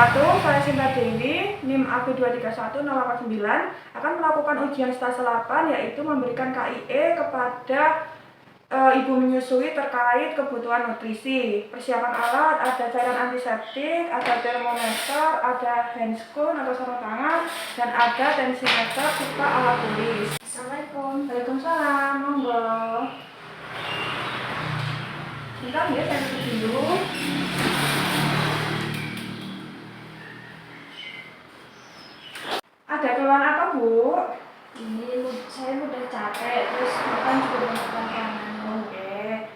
wabarakatuh. Saya Sinta Dewi, NIM AB 231089 akan melakukan ujian stase 8, yaitu memberikan KIE kepada ibu menyusui terkait kebutuhan nutrisi. Persiapan alat ada cairan antiseptik, ada termometer, ada handscoon atau sarung tangan, dan ada tensimeter serta alat tulis. Assalamualaikum. Waalaikumsalam, monggo. Bentar ya, saya tutup dulu. Ada keluhan apa, Bu? Ini saya udah capek, terus makan juga banyak makanan. Oke.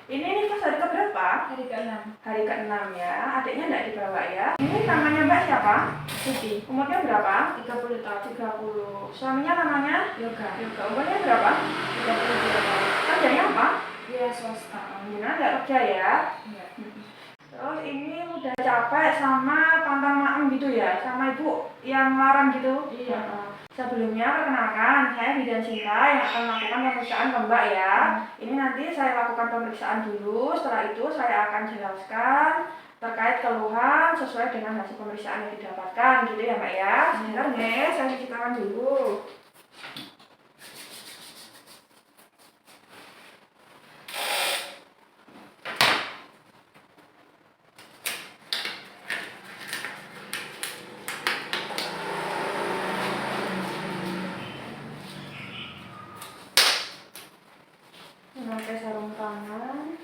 Ini pas hari keberapa? Hari ke-6. Hari ke-6 ya. Adiknya enggak dibawa ya. Ini namanya Mbak siapa? Siti. Umurnya berapa? 30 tahun. 30. Suaminya namanya? Yoga. Yoga. Umurnya berapa? 32 tahun. Kerjanya apa? Dia swasta. Gimana enggak kerja ya? Iya. Terus ini udah capek sama pantang maem gitu ya? Sama ibu yang larang gitu? Iya. Sebelumnya perkenalkan, saya Bidan Sinta yang akan melakukan pemeriksaan ke Mbak ya. Ini nanti saya lakukan pemeriksaan dulu, setelah itu saya akan jelaskan terkait keluhan sesuai dengan hasil pemeriksaan yang didapatkan gitu ya Mbak ya. Sebentar nih, saya cuci tangan dulu. Memakai sarung tangan.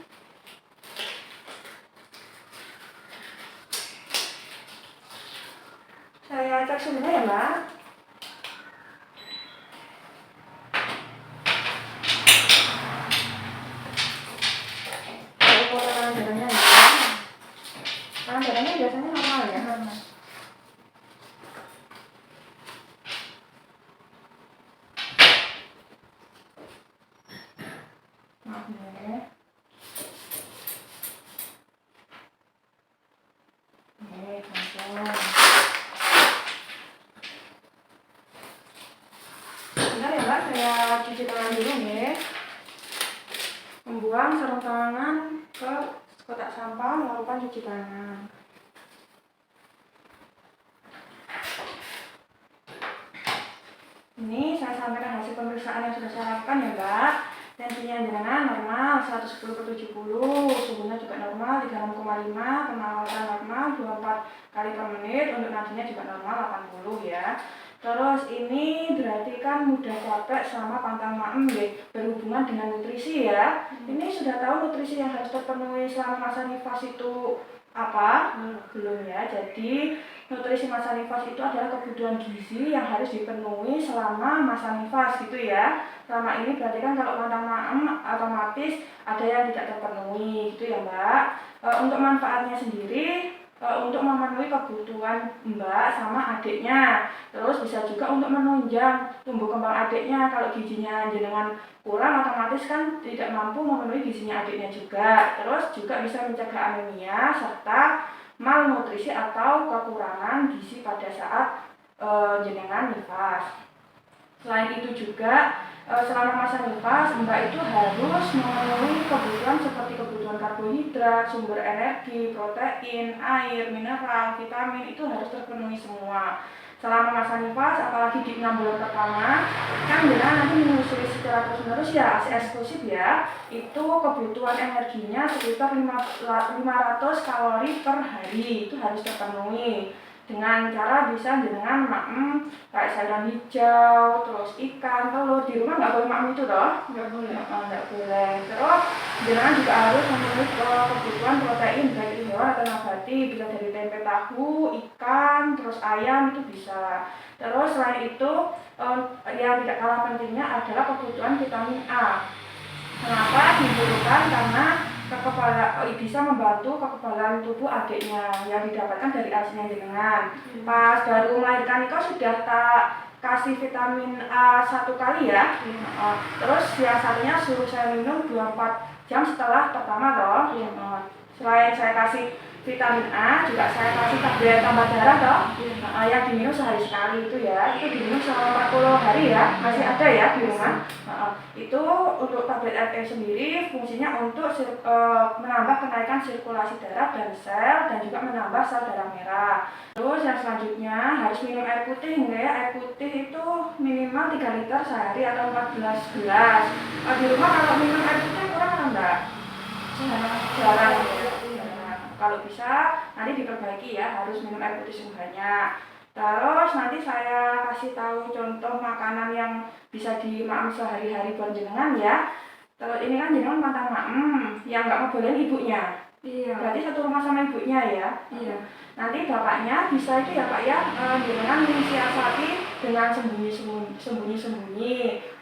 Saya cek sebentar ya Mbak. Ukur tekanan darahnya ya. Tekanan darahnya biasanya normal ya? Normal. Maaf ya. Oke, langsung. Bentar ya Mbak, saya cuci tangan dulu ya. Membuang sarung tangan ke kotak sampah, melakukan cuci tangan. Ini saya sampaikan hasil pemeriksaan yang sudah saya lakukan ya Mbak. Tensinya jenengan normal 110/70, suhunya juga normal 36,5, pengawasan normal 24 kali per menit, untuk nadinya juga normal 80 ya. Terus ini berarti kan mudah capek sama pantang maem ya, berhubungan dengan nutrisi ya. Ini sudah tahu nutrisi yang harus terpenuhi selama masa nifas itu apa? Belum ya. Jadi nutrisi masa nifas itu adalah kebutuhan gizi yang harus dipenuhi selama masa nifas gitu ya. Selama ini berarti kan kalau pantang maem otomatis ada yang tidak terpenuhi gitu ya Mbak. Untuk manfaatnya sendiri, untuk memenuhi kebutuhan Mbak sama adiknya. Terus bisa juga untuk menunjang tumbuh kembang adiknya. Kalau gizinya jenengan kurang, otomatis kan tidak mampu memenuhi gizinya adiknya juga. Terus juga bisa mencegah anemia serta malnutrisi atau kekurangan gizi pada saat jenengan nifas. Selain itu juga selama masa nifas Mbak itu harus memenuhi kebutuhan seperti kebutuhan karbohidrat, sumber energi, protein, air, mineral, vitamin, itu harus terpenuhi semua. Selama masa nifas, apalagi di 6 bulan pertama, kan jenengan nanti menyusui secara terus-menerus ya, ASI eksklusif ya, itu kebutuhan energinya sekitar 500 kalori per hari, itu harus terpenuhi. Dengan cara bisa jenengan maem kayak sayuran hijau, terus ikan, telur. Di rumah nggak boleh maem itu toh? Nggak boleh. Nggak boleh. Terus jenengan juga harus memenuhi kebutuhan protein baik itu hewan atau nabati, bisa dari tempe, tahu, ikan, terus ayam, itu bisa. Terus selain itu yang tidak kalah pentingnya adalah kebutuhan vitamin A. Kenapa dibutuhkan? Karena bisa membantu kekebalan tubuh adiknya yang didapatkan dari asinya jenengan. Pas baru melahirkan itu sudah tak kasih vitamin A 1 kali ya. Terus yang satunya suruh saya minum 24 jam setelah pertama toh. Selain saya kasih vitamin A juga saya kasih tablet tambah darah toh. Iya. Yang diminum sehari sekali itu ya, itu diminum selama 40 hari ya, masih ada ya di rumah. Itu untuk tablet FE sendiri fungsinya untuk menambah kenaikan sirkulasi darah dan sel, dan juga menambah sel darah merah. Terus yang selanjutnya harus minum air putih ya. Air putih itu minimal 3 liter sehari atau 14 gelas. Di rumah kalau minum air putih kurang atau enggak? Jarang ya. Kalau bisa nanti diperbaiki ya, harus minum air putih sebanyak. Terus nanti saya kasih tahu contoh makanan yang bisa dimaem sehari-hari buat jenengan ya. Terus ini kan jenengan mantan maem yang nggak ngebolehin ibunya. Iya. Berarti satu rumah sama ibunya ya. Iya. Nanti bapaknya bisa itu ya Pak ya, jenengan mensiasati dengan sembunyi-sembunyi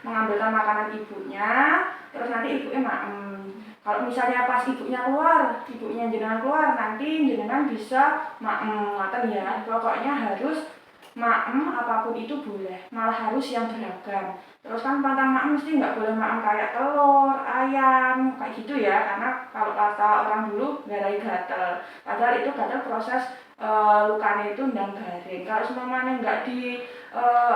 mengambilkan makanan ibunya, terus nanti ibunya maem. Kalau misalnya pas ibunya jenengan keluar, nanti jenengan bisa maem, ngaten ya. Pokoknya harus maem apapun itu boleh, malah harus yang beragam. Terus kan pantang maem mesti nggak boleh maem kayak telur, ayam, kayak gitu ya. Karena kalau kata orang dulu garai gatel, padahal itu gatel proses lukanya itu ndang garing. Kalau semuanya nggak di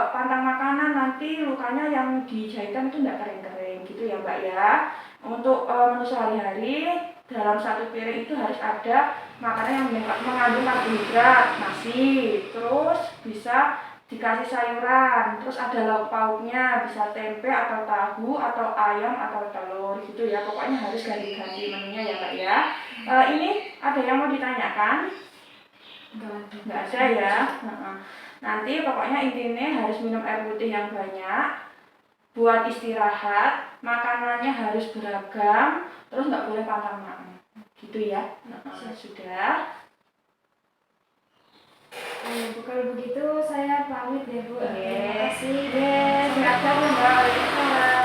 pantang makanan, nanti lukanya yang dijahitan itu nggak kering-kering gitu ya Mbak ya. Untuk menu sehari-hari dalam satu piring itu harus ada makanan yang mengandung karbohidrat, nasi, terus bisa dikasih sayuran, terus ada lauk pauknya, bisa tempe atau tahu atau ayam atau telur gitu ya. Pokoknya harus ganti-ganti menunya ya Mbak ya. Ini ada yang mau ditanyakan? Nggak ada ya. Nanti pokoknya intinya harus minum air putih yang banyak. Buat istirahat, makanannya harus beragam, terus nggak boleh pantang maem, gitu ya. Sudah. Kalau begitu saya pamit deh Bu. Terima kasih. Sehat-sehat Mbak.